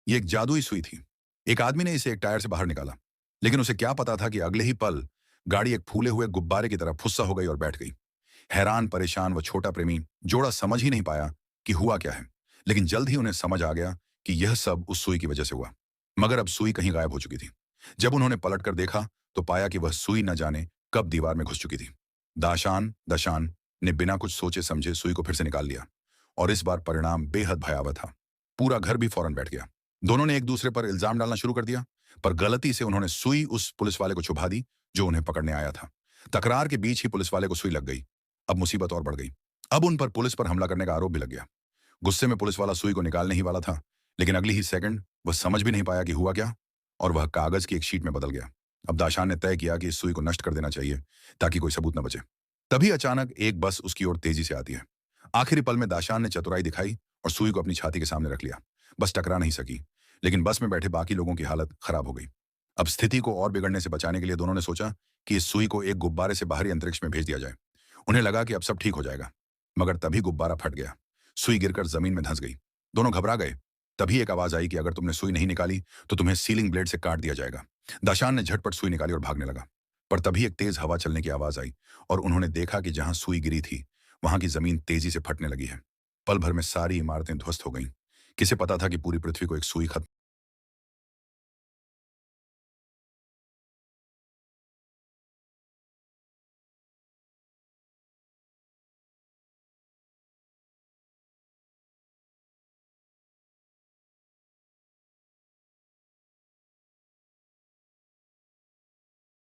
ये एक जादुई सुई थी। एक आदमी ने इसे एक टायर से बाहर निकाला, लेकिन उसे क्या पता था कि अगले ही पल गाड़ी एक फूले हुए गुब्बारे की तरह फुस्सा हो गई और बैठ गई। हैरान परेशान व छोटा प्रेमी जोड़ा समझ ही नहीं पाया कि हुआ क्या है, लेकिन जल्द ही उन्हें समझ आ गया कि यह सब उस सुई की वजह से हुआ। मगर अब सुई कहीं गायब हो चुकी थी। जब उन्होंने पलटकर देखा तो पाया कि वह सुई न जाने कब दीवार में घुस चुकी थी। दाशान दशान ने बिना कुछ सोचे समझे सुई को फिर से निकाल लिया, और इस बार परिणाम बेहद भयावह था। पूरा घर भी फौरन बैठ गया। दोनों ने एक दूसरे पर इल्जाम डालना शुरू कर दिया, पर गलती से उन्होंने सुई उस पुलिस वाले को छुपा दी जो उन्हें पकड़ने आया था। तकरार के बीच ही पुलिस वाले को सुई लग गई। अब मुसीबत और बढ़ गई। अब उन पर पुलिस पर हमला करने का आरोप भी लग गया। गुस्से में पुलिस वाला सुई को निकालने ही वाला था, लेकिन अगली ही सेकंड वह समझ भी नहीं पाया कि हुआ क्या, और वह कागज की एक शीट में बदल गया। अब दाशान ने तय किया कि इस सुई को नष्ट कर देना चाहिए ताकि कोई सबूत न बचे। तभी अचानक एक बस उसकी ओर तेजी से आती है। आखिरी पल में दाशान ने चतुराई दिखाई और सुई को अपनी छाती के सामने रख लिया। बस टकरा नहीं सकी, लेकिन बस में बैठे बाकी लोगों की हालत खराब हो गई। अब स्थिति को और बिगड़ने से बचाने के लिए दोनों ने सोचा कि इस सुई को एक गुब्बारे से बाहरी अंतरिक्ष में भेज दिया जाए। उन्हें लगा कि अब सब ठीक हो जाएगा, मगर तभी गुब्बारा फट गया। सुई गिरकर जमीन में धंस गई। दोनों घबरा गए। तभी एक आवाज आई कि अगर तुमने सुई नहीं निकाली तो तुम्हें सीलिंग ब्लेड से काट दिया जाएगा। दाशान ने झटपट सुई निकाली और भागने लगा, पर तभी एक तेज हवा चलने की आवाज आई और उन्होंने देखा कि जहां सुई गिरी थी वहां की जमीन तेजी से फटने लगी है। पल भर में सारी इमारतें ध्वस्त हो गईं। किसे पता था कि पूरी पृथ्वी को एक सुई खत्म